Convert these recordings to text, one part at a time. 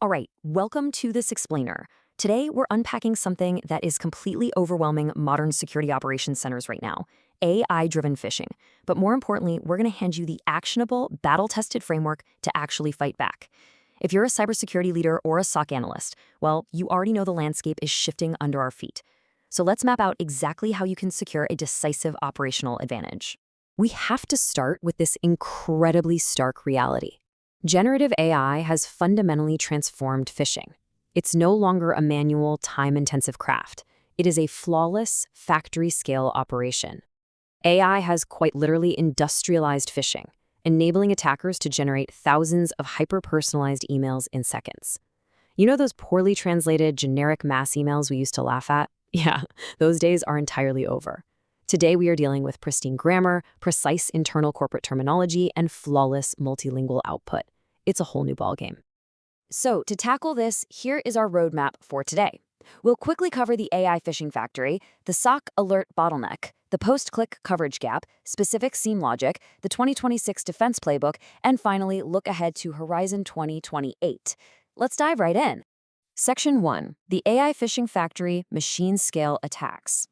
All right, welcome to this explainer. Today, we're unpacking something that is completely overwhelming modern security operations centers right now, AI-driven phishing. But more importantly, we're going to hand you the actionable, battle-tested framework to actually fight back. If you're a cybersecurity leader or a SOC analyst, well, you already know the landscape is shifting under our feet. So let's map out exactly how you can secure a decisive operational advantage. We have to start with this incredibly stark reality. Generative AI has fundamentally transformed phishing. It's no longer a manual, time-intensive craft. It is a flawless, factory-scale operation. AI has quite literally industrialized phishing, enabling attackers to generate thousands of hyper-personalized emails in seconds. You know those poorly translated, generic mass emails we used to laugh at? Yeah, those days are entirely over. Today, we are dealing with pristine grammar, precise internal corporate terminology, and flawless multilingual output. It's a whole new ballgame. So, to tackle this, here is our roadmap for today. We'll quickly cover the AI phishing factory, the SOC alert bottleneck, the post-click coverage gap, specific seam logic, the 2026 defense playbook, and finally, look ahead to Horizon 2028. Let's dive right in. Section 1. The AI phishing factory machine-scale attacks.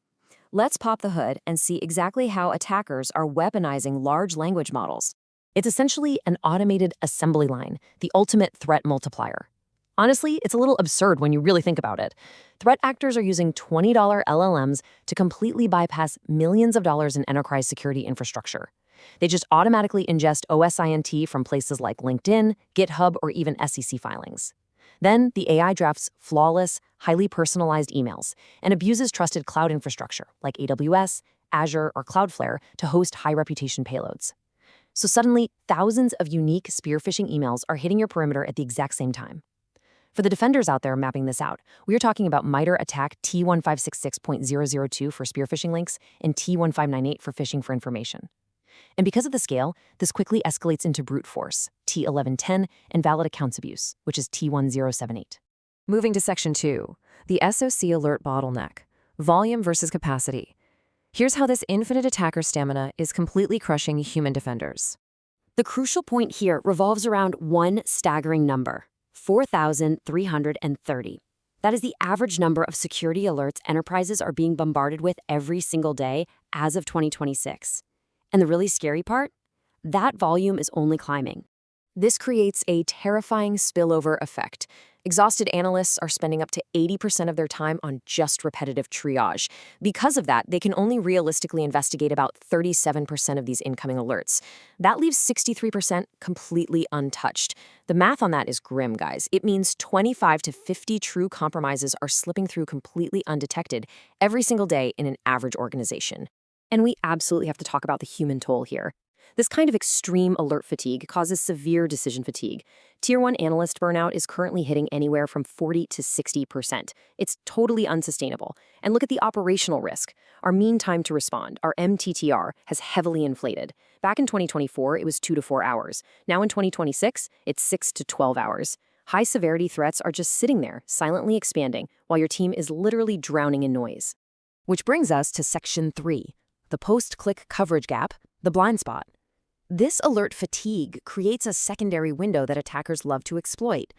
Let's pop the hood and see exactly how attackers are weaponizing large language models. It's essentially an automated assembly line, the ultimate threat multiplier. Honestly, it's a little absurd when you really think about it. Threat actors are using $20 LLMs to completely bypass millions of dollars in enterprise security infrastructure. They just automatically ingest OSINT from places like LinkedIn, GitHub, or even SEC filings. Then, the AI drafts flawless, highly personalized emails and abuses trusted cloud infrastructure like AWS, Azure, or Cloudflare to host high-reputation payloads. So suddenly, thousands of unique spear phishing emails are hitting your perimeter at the exact same time. For the defenders out there mapping this out, we are talking about MITRE ATT&CK T1566.002 for spear phishing links and T1598 for phishing for information. And because of the scale, this quickly escalates into brute force, T1110, and valid accounts abuse, which is T1078. Moving to Section 2, the SOC alert bottleneck, volume versus capacity. Here's how this infinite attacker stamina is completely crushing human defenders. The crucial point here revolves around one staggering number, 4,330. That is the average number of security alerts enterprises are being bombarded with every single day as of 2026. And the really scary part? That volume is only climbing. This creates a terrifying spillover effect. Exhausted analysts are spending up to 80% of their time on just repetitive triage. Because of that, they can only realistically investigate about 37% of these incoming alerts. That leaves 63% completely untouched. The math on that is grim, guys. It means 25 to 50 true compromises are slipping through completely undetected every single day in an average organization. And we absolutely have to talk about the human toll here. This kind of extreme alert fatigue causes severe decision fatigue. Tier 1 analyst burnout is currently hitting anywhere from 40 to 60%. It's totally unsustainable. And look at the operational risk. Our mean time to respond, our MTTR, has heavily inflated. Back in 2024, it was 2 to 4 hours. Now in 2026, it's 6 to 12 hours. High-severity threats are just sitting there, silently expanding, while your team is literally drowning in noise. Which brings us to Section 3, the post-click coverage gap, the blind spot. This alert fatigue creates a secondary window that attackers love to exploit.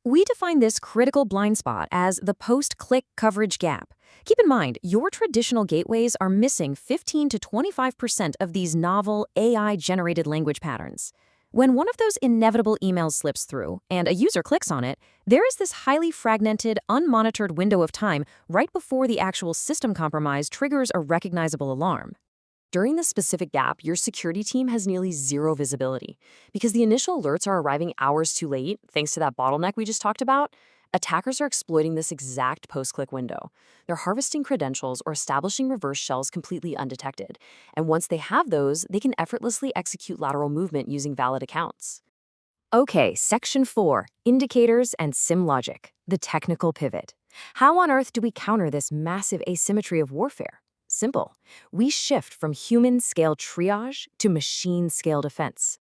We define this critical blind spot as the post-click coverage gap. Keep in mind, your traditional gateways are missing 15 to 25% of these novel AI-generated language patterns. When one of those inevitable emails slips through and a user clicks on it, there is this highly fragmented, unmonitored window of time right before the actual system compromise triggers a recognizable alarm. During this specific gap, your security team has nearly zero visibility. Because the initial alerts are arriving hours too late, thanks to that bottleneck we just talked about, attackers are exploiting this exact post-click window. They're harvesting credentials or establishing reverse shells completely undetected. And once they have those, they can effortlessly execute lateral movement using valid accounts. Okay, Section 4, Indicators and SIM Logic, the technical pivot. How on earth do we counter this massive asymmetry of warfare? Simple. We shift from human-scale triage to machine-scale defense.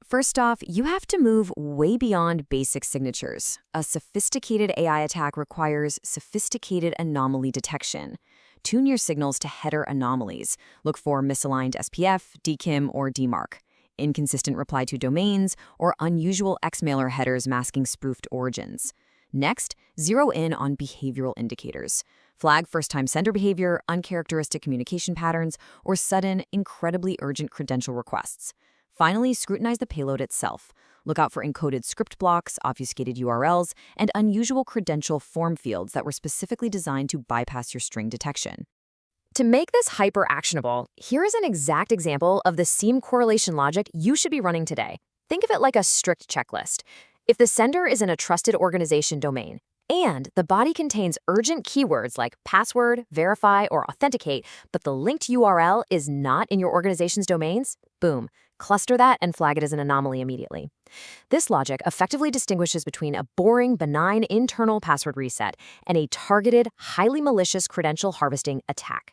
First off, you have to move way beyond basic signatures. A sophisticated AI attack requires sophisticated anomaly detection. Tune your signals to header anomalies. Look for misaligned SPF, DKIM, or DMARC. inconsistent reply to domains, or unusual Xmailer headers masking spoofed origins. Next, zero in on behavioral indicators. Flag first-time sender behavior, uncharacteristic communication patterns, or sudden, incredibly urgent credential requests. Finally, scrutinize the payload itself. Look out for encoded script blocks, obfuscated URLs, and unusual credential form fields that were specifically designed to bypass your string detection. To make this hyper-actionable, here is an exact example of the seam correlation logic you should be running today. Think of it like a strict checklist. If the sender is in a trusted organization domain, and the body contains urgent keywords like password, verify, or authenticate, but the linked URL is not in your organization's domains, boom, cluster that and flag it as an anomaly immediately. This logic effectively distinguishes between a boring, benign internal password reset and a targeted, highly malicious credential harvesting attack.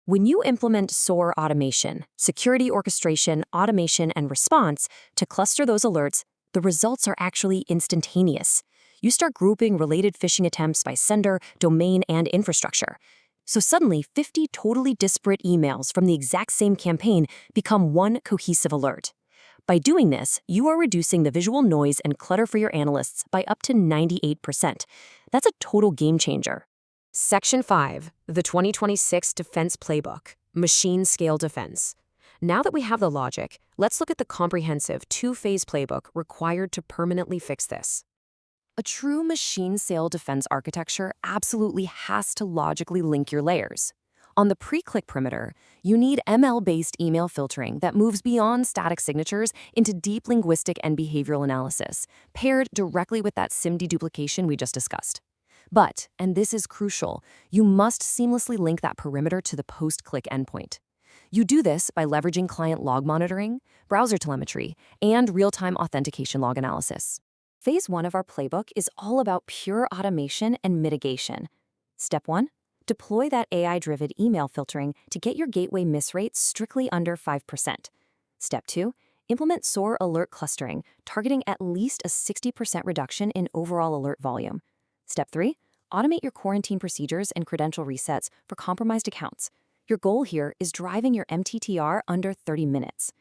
When you implement SOAR automation, security orchestration, automation, and response to cluster those alerts, the results are actually instantaneous. You start grouping related phishing attempts by sender, domain, and infrastructure. So suddenly, 50 totally disparate emails from the exact same campaign become one cohesive alert. By doing this, you are reducing the visual noise and clutter for your analysts by up to 98%. That's a total game changer. Section 5, the 2026 Defense Playbook, Machine Scale Defense. Now that we have the logic, let's look at the comprehensive two-phase playbook required to permanently fix this. A true machine-scale defense architecture absolutely has to logically link your layers. On the pre-click perimeter, you need ML-based email filtering that moves beyond static signatures into deep linguistic and behavioral analysis, paired directly with that SIM deduplication we just discussed. But, and this is crucial, you must seamlessly link that perimeter to the post-click endpoint. You do this by leveraging client log monitoring, browser telemetry, and real-time authentication log analysis. Phase 1 of our playbook is all about pure automation and mitigation. Step 1, deploy that AI-driven email filtering to get your gateway miss rate strictly under 5%. Step 2, implement SOAR alert clustering, targeting at least a 60% reduction in overall alert volume. Step 3, automate your quarantine procedures and credential resets for compromised accounts. Your goal here is driving your MTTR under 30 minutes.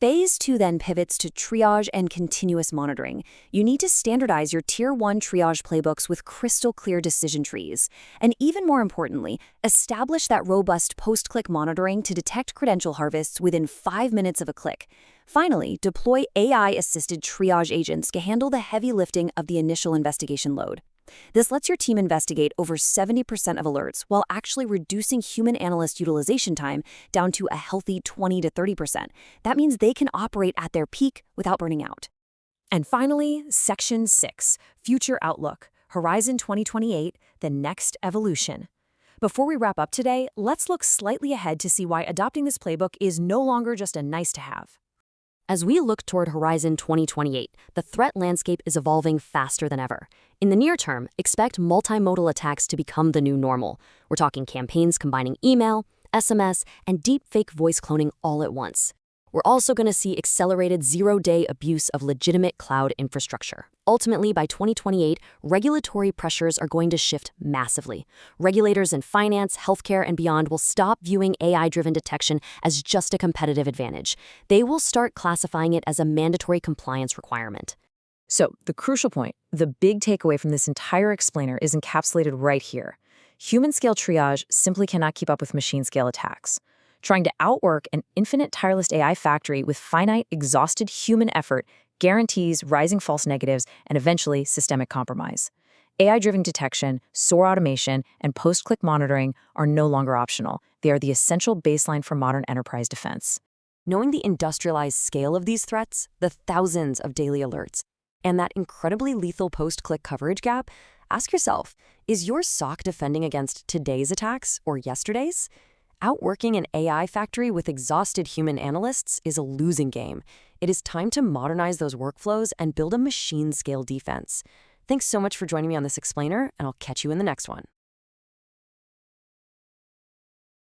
Phase 2 then pivots to triage and continuous monitoring. You need to standardize your Tier 1 triage playbooks with crystal clear decision trees. And even more importantly, establish that robust post-click monitoring to detect credential harvests within 5 minutes of a click. Finally, deploy AI-assisted triage agents to handle the heavy lifting of the initial investigation load. This lets your team investigate over 70% of alerts while actually reducing human analyst utilization time down to a healthy 20 to 30%. That means they can operate at their peak without burning out. And finally, Section 6, Future Outlook, Horizon 2028, the next evolution. Before we wrap up today, let's look slightly ahead to see why adopting this playbook is no longer just a nice-to-have. As we look toward Horizon 2028, the threat landscape is evolving faster than ever. In the near term, expect multimodal attacks to become the new normal. We're talking campaigns combining email, SMS, and deepfake voice cloning all at once. We're also going to see accelerated zero-day abuse of legitimate cloud infrastructure. Ultimately, by 2028, regulatory pressures are going to shift massively. Regulators in finance, healthcare, and beyond will stop viewing AI-driven detection as just a competitive advantage. They will start classifying it as a mandatory compliance requirement. So, the crucial point, the big takeaway from this entire explainer is encapsulated right here. Human-scale triage simply cannot keep up with machine-scale attacks. Trying to outwork an infinite tireless AI factory with finite, exhausted human effort guarantees rising false negatives and eventually systemic compromise. AI-driven detection, SOAR automation, and post-click monitoring are no longer optional. They are the essential baseline for modern enterprise defense. Knowing the industrialized scale of these threats, the thousands of daily alerts, and that incredibly lethal post-click coverage gap, ask yourself, is your SOC defending against today's attacks or yesterday's? Outworking an AI factory with exhausted human analysts is a losing game. It is time to modernize those workflows and build a machine-scale defense. Thanks so much for joining me on this explainer, and I'll catch you in the next one.